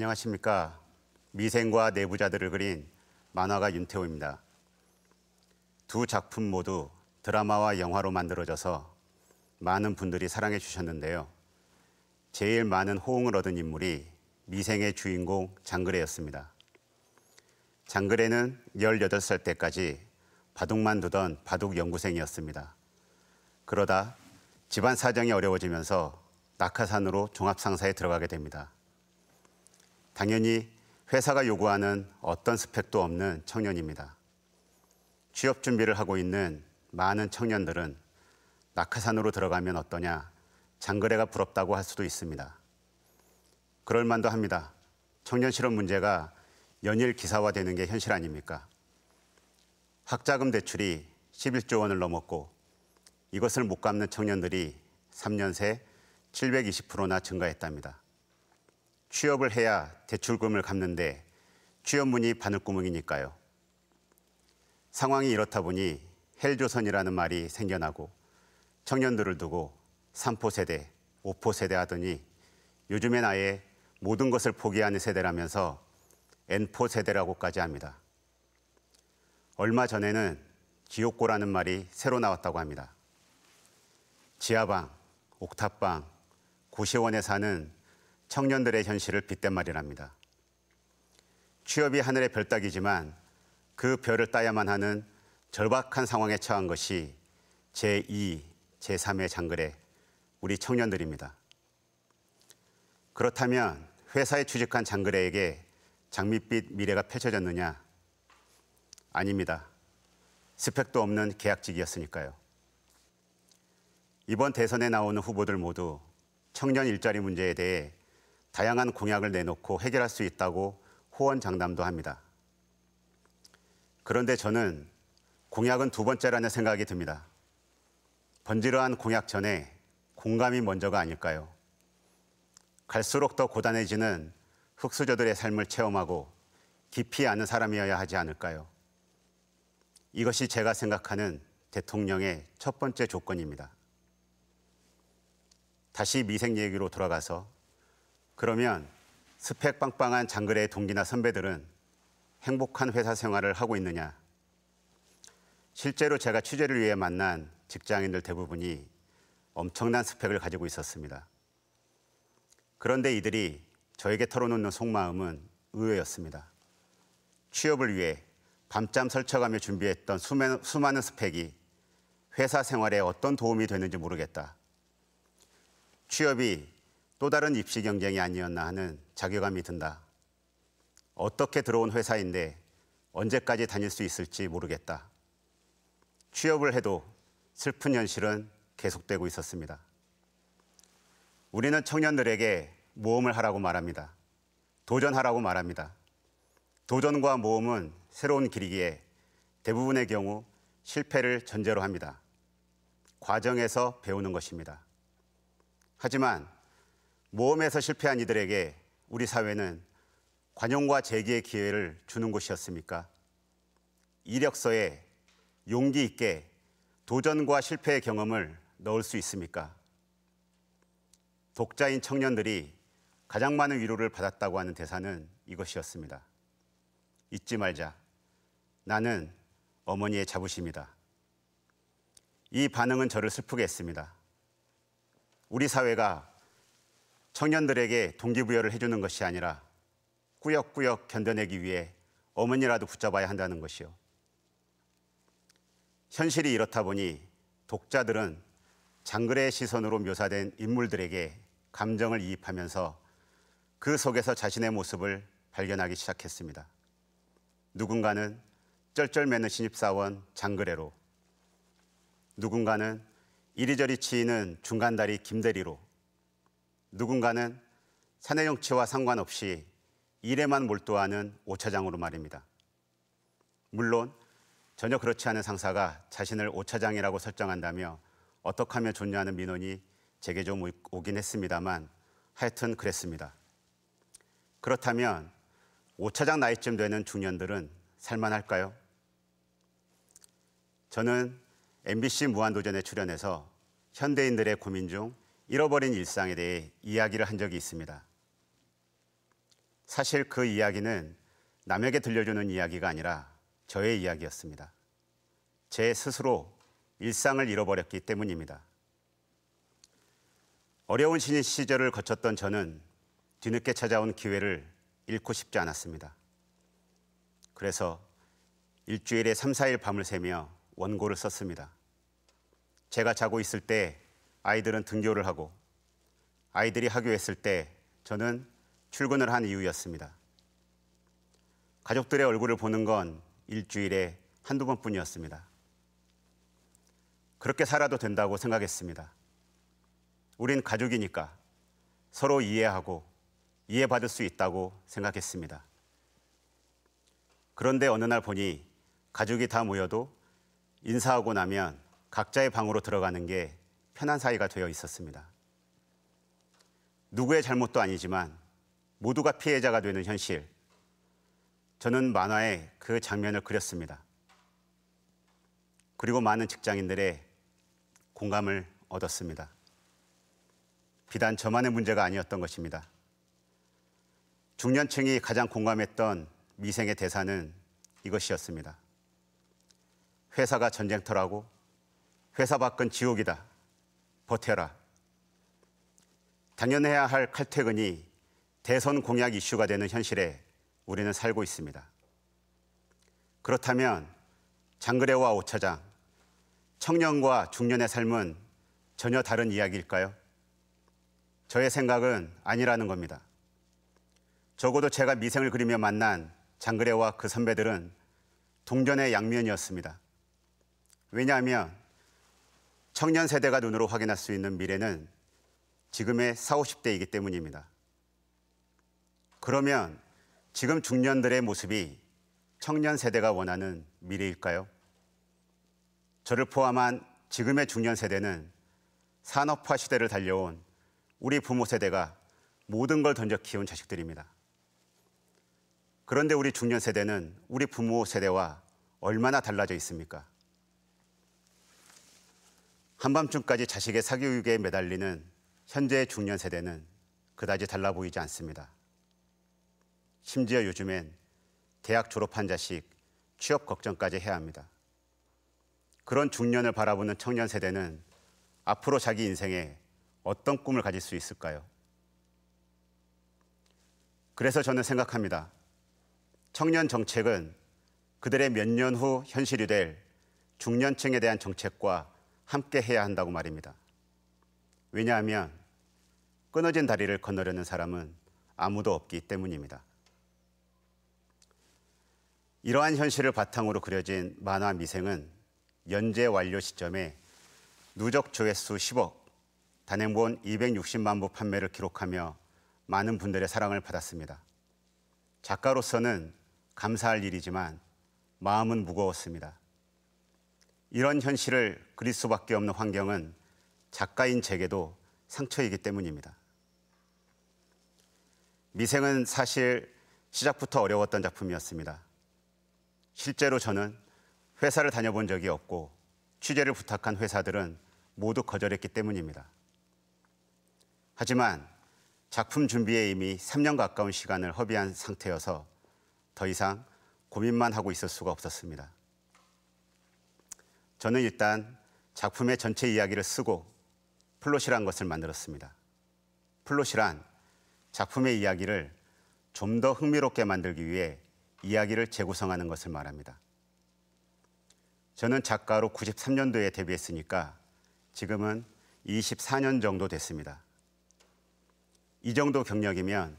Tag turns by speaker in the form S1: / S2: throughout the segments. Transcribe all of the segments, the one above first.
S1: 안녕하십니까. 미생과 내부자들을 그린 만화가 윤태호입니다. 두 작품 모두 드라마와 영화로 만들어져서 많은 분들이 사랑해 주셨는데요. 제일 많은 호응을 얻은 인물이 미생의 주인공 장그래였습니다. 장그래는 18살 때까지 바둑만 두던 바둑 연구생이었습니다. 그러다 집안 사정이 어려워지면서 낙하산으로 종합상사에 들어가게 됩니다. 당연히 회사가 요구하는 어떤 스펙도 없는 청년입니다. 취업 준비를 하고 있는 많은 청년들은 낙하산으로 들어가면 어떠냐, 장그래가 부럽다고 할 수도 있습니다. 그럴 만도 합니다. 청년 실업 문제가 연일 기사화되는 게 현실 아닙니까? 학자금 대출이 11조 원을 넘었고 이것을 못 갚는 청년들이 3년 새 720%나 증가했답니다. 취업을 해야 대출금을 갚는데 취업문이 바늘구멍이니까요. 상황이 이렇다 보니 헬조선이라는 말이 생겨나고 청년들을 두고 3포 세대, 5포 세대 하더니 요즘엔 아예 모든 것을 포기하는 세대라면서 N포 세대라고까지 합니다. 얼마 전에는 지옥고라는 말이 새로 나왔다고 합니다. 지하방, 옥탑방, 고시원에 사는 청년들의 현실을 빗댄 말이랍니다. 취업이 하늘의 별 따기지만 그 별을 따야만 하는 절박한 상황에 처한 것이 제2, 제3의 장그래, 우리 청년들입니다. 그렇다면 회사에 취직한 장그래에게 장밋빛 미래가 펼쳐졌느냐? 아닙니다. 스펙도 없는 계약직이었으니까요. 이번 대선에 나오는 후보들 모두 청년 일자리 문제에 대해 다양한 공약을 내놓고 해결할 수 있다고 호언장담도 합니다. 그런데 저는 공약은 두 번째라는 생각이 듭니다. 번지르한 공약 전에 공감이 먼저가 아닐까요? 갈수록 더 고단해지는 흑수저들의 삶을 체험하고 깊이 아는 사람이어야 하지 않을까요? 이것이 제가 생각하는 대통령의 첫 번째 조건입니다. 다시 미생 얘기로 돌아가서 그러면 스펙 빵빵한 장그래의 동기나 선배들은 행복한 회사 생활을 하고 있느냐? 실제로 제가 취재를 위해 만난 직장인들 대부분이 엄청난 스펙을 가지고 있었습니다. 그런데 이들이 저에게 털어놓는 속마음은 의외였습니다. 취업을 위해 밤잠 설쳐가며 준비했던 수많은 스펙이 회사 생활에 어떤 도움이 되는지 모르겠다. 취업이 또 다른 입시 경쟁이 아니었나 하는 자괴감이 든다. 어떻게 들어온 회사인데 언제까지 다닐 수 있을지 모르겠다. 취업을 해도 슬픈 현실은 계속되고 있었습니다. 우리는 청년들에게 모험을 하라고 말합니다. 도전하라고 말합니다. 도전과 모험은 새로운 길이기에 대부분의 경우 실패를 전제로 합니다. 과정에서 배우는 것입니다. 하지만 모험에서 실패한 이들에게 우리 사회는 관용과 재기의 기회를 주는 곳이었습니까? 이력서에 용기 있게 도전과 실패의 경험을 넣을 수 있습니까? 독자인 청년들이 가장 많은 위로를 받았다고 하는 대사는 이것이었습니다. 잊지 말자. 나는 어머니의 자부심이다. 이 반응은 저를 슬프게 했습니다. 우리 사회가 청년들에게 동기부여를 해주는 것이 아니라 꾸역꾸역 견뎌내기 위해 어머니라도 붙잡아야 한다는 것이요. 현실이 이렇다 보니 독자들은 장그래의 시선으로 묘사된 인물들에게 감정을 이입하면서 그 속에서 자신의 모습을 발견하기 시작했습니다. 누군가는 쩔쩔매는 신입사원 장그래로, 누군가는 이리저리 치이는 중간다리 김대리로, 누군가는 사내 정치와 상관없이 일에만 몰두하는 오차장으로 말입니다. 물론 전혀 그렇지 않은 상사가 자신을 오차장이라고 설정한다며 어떻게 하면 좋냐는 민원이 제게 좀 오긴 했습니다만 하여튼 그랬습니다. 그렇다면 오차장 나이쯤 되는 중년들은 살만할까요? 저는 MBC 무한도전에 출연해서 현대인들의 고민 중 잃어버린 일상에 대해 이야기를 한 적이 있습니다. 사실 그 이야기는 남에게 들려주는 이야기가 아니라 저의 이야기였습니다. 제 스스로 일상을 잃어버렸기 때문입니다. 어려운 신인 시절을 거쳤던 저는 뒤늦게 찾아온 기회를 잃고 싶지 않았습니다. 그래서 일주일에 3, 4일 밤을 새며 원고를 썼습니다. 제가 자고 있을 때 아이들은 등교를 하고 아이들이 하교했을 때 저는 출근을 한 이유였습니다. 가족들의 얼굴을 보는 건 일주일에 한두 번뿐이었습니다. 그렇게 살아도 된다고 생각했습니다. 우린 가족이니까 서로 이해하고 이해받을 수 있다고 생각했습니다. 그런데 어느 날 보니 가족이 다 모여도 인사하고 나면 각자의 방으로 들어가는 게 편한 사이가 되어 있었습니다. 누구의 잘못도 아니지만 모두가 피해자가 되는 현실. 저는 만화에 그 장면을 그렸습니다. 그리고 많은 직장인들의 공감을 얻었습니다. 비단 저만의 문제가 아니었던 것입니다. 중년층이 가장 공감했던 미생의 대사는 이것이었습니다. 회사가 전쟁터라고, 회사 밖은 지옥이다. 버텨라. 당연해야 할 칼퇴근이 대선 공약 이슈가 되는 현실에 우리는 살고 있습니다. 그렇다면 장그래와 오차장, 청년과 중년의 삶은 전혀 다른 이야기일까요? 저의 생각은 아니라는 겁니다. 적어도 제가 미생을 그리며 만난 장그래와 그 선배들은 동전의 양면이었습니다. 왜냐하면 청년 세대가 눈으로 확인할 수 있는 미래는 지금의 40, 50대이기 때문입니다. 그러면 지금 중년들의 모습이 청년 세대가 원하는 미래일까요? 저를 포함한 지금의 중년 세대는 산업화 시대를 달려온 우리 부모 세대가 모든 걸 던져 키운 자식들입니다. 그런데 우리 중년 세대는 우리 부모 세대와 얼마나 달라져 있습니까? 한밤중까지 자식의 사교육에 매달리는 현재의 중년 세대는 그다지 달라 보이지 않습니다. 심지어 요즘엔 대학 졸업한 자식 취업 걱정까지 해야 합니다. 그런 중년을 바라보는 청년 세대는 앞으로 자기 인생에 어떤 꿈을 가질 수 있을까요? 그래서 저는 생각합니다. 청년 정책은 그들의 몇 년 후 현실이 될 중년층에 대한 정책과 함께 해야 한다고 말입니다. 왜냐하면 끊어진 다리를 건너려는 사람은 아무도 없기 때문입니다. 이러한 현실을 바탕으로 그려진 만화 미생은 연재 완료 시점에 누적 조회수 10억, 단행본 260만 부 판매를 기록하며 많은 분들의 사랑을 받았습니다. 작가로서는 감사할 일이지만 마음은 무거웠습니다. 이런 현실을 그릴 수밖에 없는 환경은 작가인 제게도 상처이기 때문입니다. 미생은 사실 시작부터 어려웠던 작품이었습니다. 실제로 저는 회사를 다녀본 적이 없고 취재를 부탁한 회사들은 모두 거절했기 때문입니다. 하지만 작품 준비에 이미 3년 가까운 시간을 허비한 상태여서 더 이상 고민만 하고 있을 수가 없었습니다. 저는 일단 작품의 전체 이야기를 쓰고 플롯이란 것을 만들었습니다. 플롯이란 작품의 이야기를 좀 더 흥미롭게 만들기 위해 이야기를 재구성하는 것을 말합니다. 저는 작가로 93년도에 데뷔했으니까 지금은 24년 정도 됐습니다. 이 정도 경력이면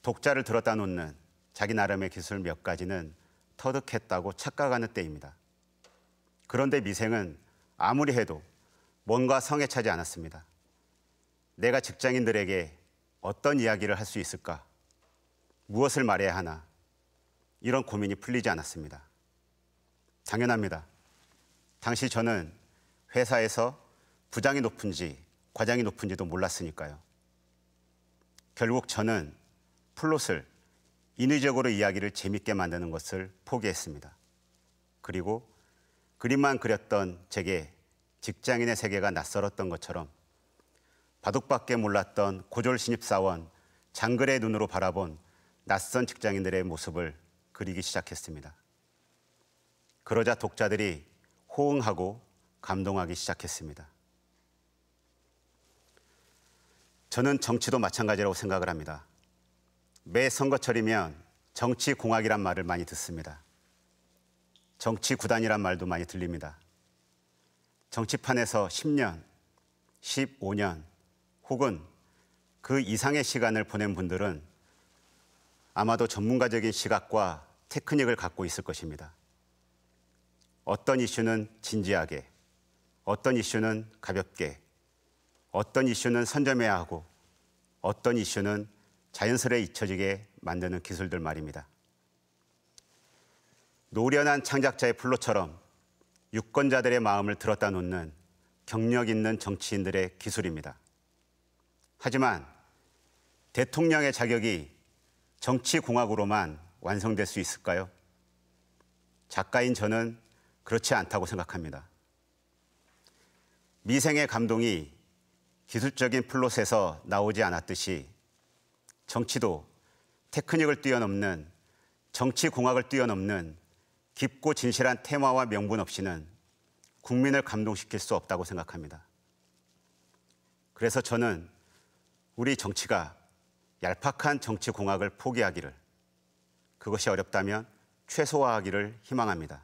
S1: 독자를 들었다 놓는 자기 나름의 기술 몇 가지는 터득했다고 착각하는 때입니다. 그런데 미생은 아무리 해도 뭔가 성에 차지 않았습니다. 내가 직장인들에게 어떤 이야기를 할 수 있을까? 무엇을 말해야 하나? 이런 고민이 풀리지 않았습니다. 당연합니다. 당시 저는 회사에서 부장이 높은지 과장이 높은지도 몰랐으니까요. 결국 저는 플롯을 인위적으로 이야기를 재밌게 만드는 것을 포기했습니다. 그리고 그림만 그렸던 제게 직장인의 세계가 낯설었던 것처럼 바둑밖에 몰랐던 고졸 신입사원 장글의 눈으로 바라본 낯선 직장인들의 모습을 그리기 시작했습니다. 그러자 독자들이 호응하고 감동하기 시작했습니다. 저는 정치도 마찬가지라고 생각을 합니다. 매 선거철이면 정치공학이란 말을 많이 듣습니다. 정치구단이란 말도 많이 들립니다. 정치판에서 10년, 15년 혹은 그 이상의 시간을 보낸 분들은 아마도 전문가적인 시각과 테크닉을 갖고 있을 것입니다. 어떤 이슈는 진지하게, 어떤 이슈는 가볍게, 어떤 이슈는 선점해야 하고 어떤 이슈는 자연스레 잊혀지게 만드는 기술들 말입니다. 노련한 창작자의 플로처럼 유권자들의 마음을 들었다 놓는 경력 있는 정치인들의 기술입니다. 하지만 대통령의 자격이 정치공학으로만 완성될 수 있을까요? 작가인 저는 그렇지 않다고 생각합니다. 미생의 감동이 기술적인 플롯에서 나오지 않았듯이 정치도 테크닉을 뛰어넘는, 정치공학을 뛰어넘는 깊고 진실한 테마와 명분 없이는 국민을 감동시킬 수 없다고 생각합니다. 그래서 저는 우리 정치가 얄팍한 정치공학을 포기하기를, 그것이 어렵다면 최소화하기를 희망합니다.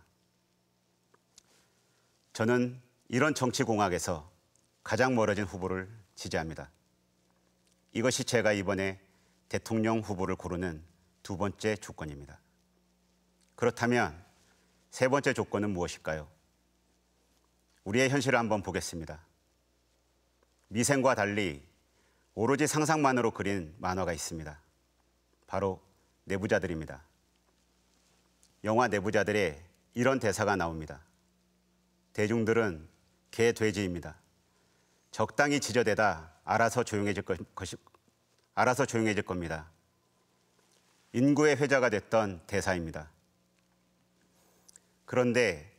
S1: 저는 이런 정치공학에서 가장 멀어진 후보를 지지합니다. 이것이 제가 이번에 대통령 후보를 고르는 두 번째 조건입니다. 그렇다면 세 번째 조건은 무엇일까요? 우리의 현실을 한번 보겠습니다. 미생과 달리 오로지 상상만으로 그린 만화가 있습니다. 바로 내부자들입니다. 영화 내부자들에 이런 대사가 나옵니다. 대중들은 개, 돼지입니다. 적당히 지저대다 알아서 조용해질 겁니다. 인구의 회자가 됐던 대사입니다. 그런데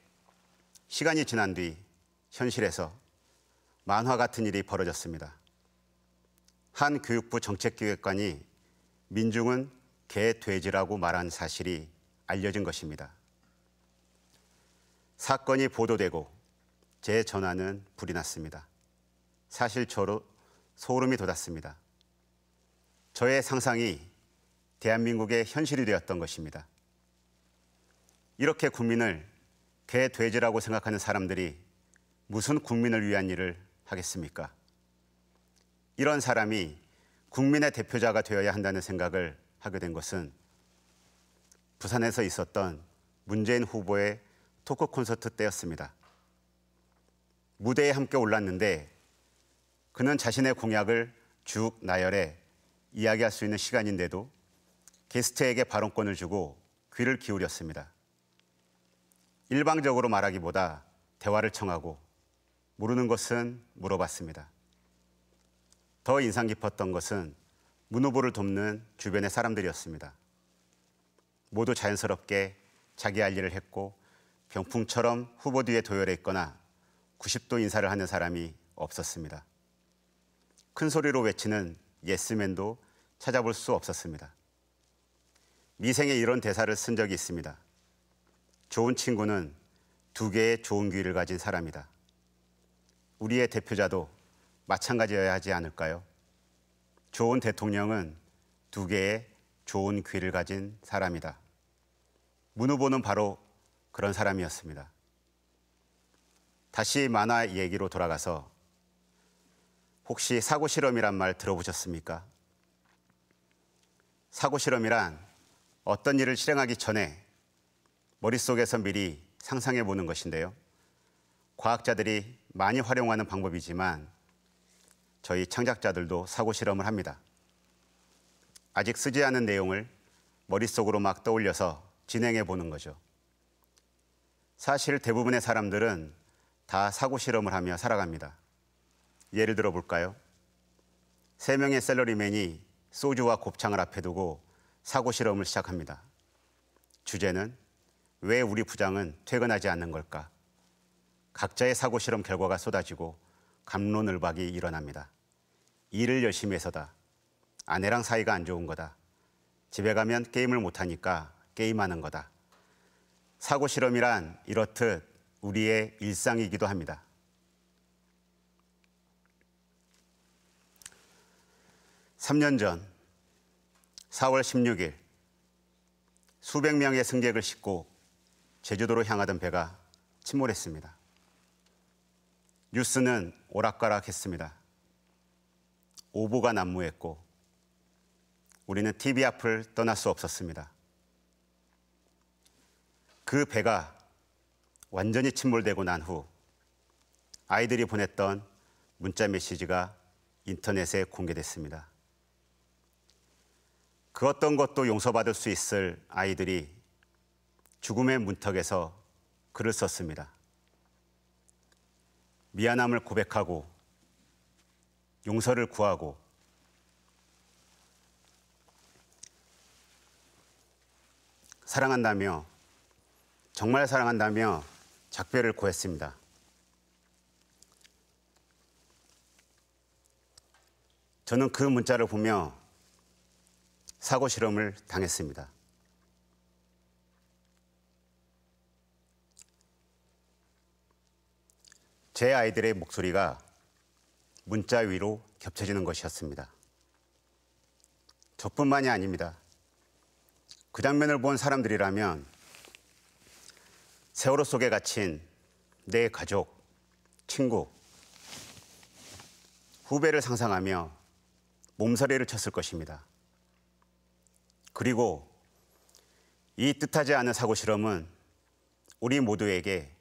S1: 시간이 지난 뒤 현실에서 만화 같은 일이 벌어졌습니다. 한 교육부 정책기획관이 민중은 개, 돼지라고 말한 사실이 알려진 것입니다. 사건이 보도되고 제 전화는 불이 났습니다. 사실적으로 소름이 돋았습니다. 저의 상상이 대한민국의 현실이 되었던 것입니다. 이렇게 국민을 개, 돼지라고 생각하는 사람들이 무슨 국민을 위한 일을 하겠습니까? 이런 사람이 국민의 대표자가 되어야 한다는 생각을 하게 된 것은 부산에서 있었던 문재인 후보의 토크 콘서트 때였습니다. 무대에 함께 올랐는데 그는 자신의 공약을 쭉 나열해 이야기할 수 있는 시간인데도 게스트에게 발언권을 주고 귀를 기울였습니다. 일방적으로 말하기보다 대화를 청하고 모르는 것은 물어봤습니다. 더 인상 깊었던 것은 문 후보를 돕는 주변의 사람들이었습니다. 모두 자연스럽게 자기 할 일을 했고 병풍처럼 후보 뒤에 도열해 있거나 90도 인사를 하는 사람이 없었습니다. 큰 소리로 외치는 예스맨도 찾아볼 수 없었습니다. 미생에 이런 대사를 쓴 적이 있습니다. 좋은 친구는 두 개의 좋은 귀를 가진 사람이다. 우리의 대표자도 마찬가지여야 하지 않을까요? 좋은 대통령은 두 개의 좋은 귀를 가진 사람이다. 문 후보는 바로 그런 사람이었습니다. 다시 만화 얘기로 돌아가서 혹시 사고 실험이란 말 들어보셨습니까? 사고 실험이란 어떤 일을 실행하기 전에 머릿속에서 미리 상상해 보는 것인데요. 과학자들이 많이 활용하는 방법이지만 저희 창작자들도 사고 실험을 합니다. 아직 쓰지 않은 내용을 머릿속으로 막 떠올려서 진행해 보는 거죠. 사실 대부분의 사람들은 다 사고 실험을 하며 살아갑니다. 예를 들어 볼까요? 3명의 샐러리맨이 소주와 곱창을 앞에 두고 사고 실험을 시작합니다. 주제는 왜 우리 부장은 퇴근하지 않는 걸까? 각자의 사고 실험 결과가 쏟아지고 갑론을박이 일어납니다. 일을 열심히 해서다. 아내랑 사이가 안 좋은 거다. 집에 가면 게임을 못하니까 게임하는 거다. 사고 실험이란 이렇듯 우리의 일상이기도 합니다. (3년) 전 4월 16일 수백 명의 승객을 싣고 제주도로 향하던 배가 침몰했습니다. 뉴스는 오락가락했습니다. 오보가 난무했고 우리는 TV 앞을 떠날 수 없었습니다. 그 배가 완전히 침몰되고 난 후 아이들이 보냈던 문자 메시지가 인터넷에 공개됐습니다. 그 어떤 것도 용서받을 수 있을 아이들이 죽음의 문턱에서 글을 썼습니다. 미안함을 고백하고 용서를 구하고 사랑한다며, 정말 사랑한다며 작별을 고했습니다. 저는 그 문자를 보며 사고 실험을 당했습니다. 제 아이들의 목소리가 문자 위로 겹쳐지는 것이었습니다. 저뿐만이 아닙니다. 그 장면을 본 사람들이라면 세월호 속에 갇힌 내 가족, 친구, 후배를 상상하며 몸서리를 쳤을 것입니다. 그리고 이 뜻하지 않은 사고 실험은 우리 모두에게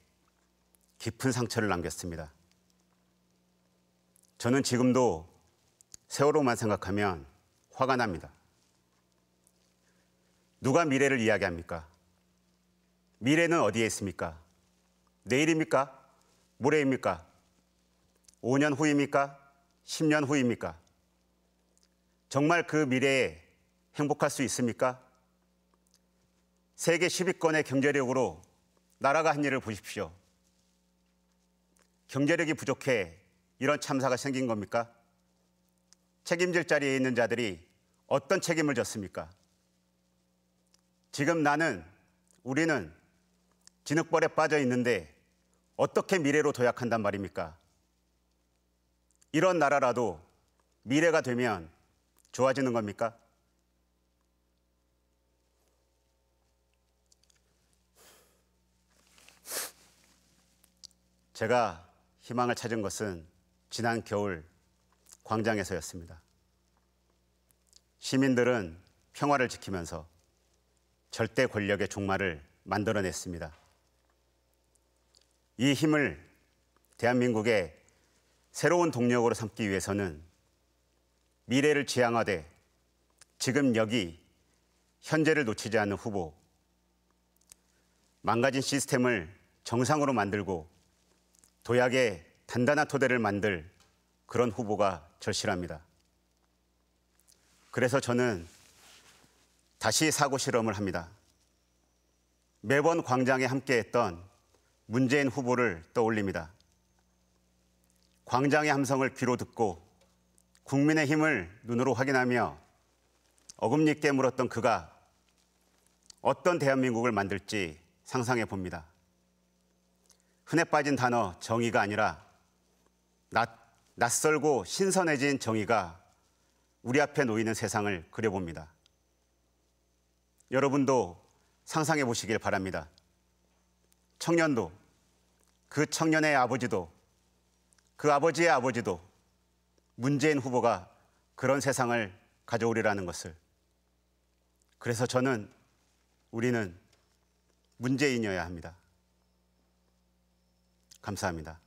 S1: 깊은 상처를 남겼습니다. 저는 지금도 세월호만 생각하면 화가 납니다. 누가 미래를 이야기합니까? 미래는 어디에 있습니까? 내일입니까? 모레입니까? 5년 후입니까? 10년 후입니까? 정말 그 미래에 행복할 수 있습니까? 세계 10위권의 경제력으로 나라가 한 일을 보십시오. 경제력이 부족해 이런 참사가 생긴 겁니까? 책임질 자리에 있는 자들이 어떤 책임을 졌습니까? 지금 우리는 진흙벌에 빠져 있는데 어떻게 미래로 도약한단 말입니까? 이런 나라라도 미래가 되면 좋아지는 겁니까? 제가 희망을 찾은 것은 지난 겨울 광장에서였습니다. 시민들은 평화를 지키면서 절대 권력의 종말을 만들어냈습니다. 이 힘을 대한민국의 새로운 동력으로 삼기 위해서는 미래를 지향하되 지금 여기 현재를 놓치지 않는 후보, 망가진 시스템을 정상으로 만들고 도약의 단단한 토대를 만들 그런 후보가 절실합니다. 그래서 저는 다시 사고 실험을 합니다. 매번 광장에 함께했던 문재인 후보를 떠올립니다. 광장의 함성을 귀로 듣고 국민의 힘을 눈으로 확인하며 어금니 있게 물었던 그가 어떤 대한민국을 만들지 상상해 봅니다. 흔해 빠진 단어 정의가 아니라 낯설고 신선해진 정의가 우리 앞에 놓이는 세상을 그려봅니다. 여러분도 상상해 보시길 바랍니다. 청년도, 그 청년의 아버지도, 그 아버지의 아버지도 문재인 후보가 그런 세상을 가져오리라는 것을. 그래서 우리는 문재인이어야 합니다. 감사합니다.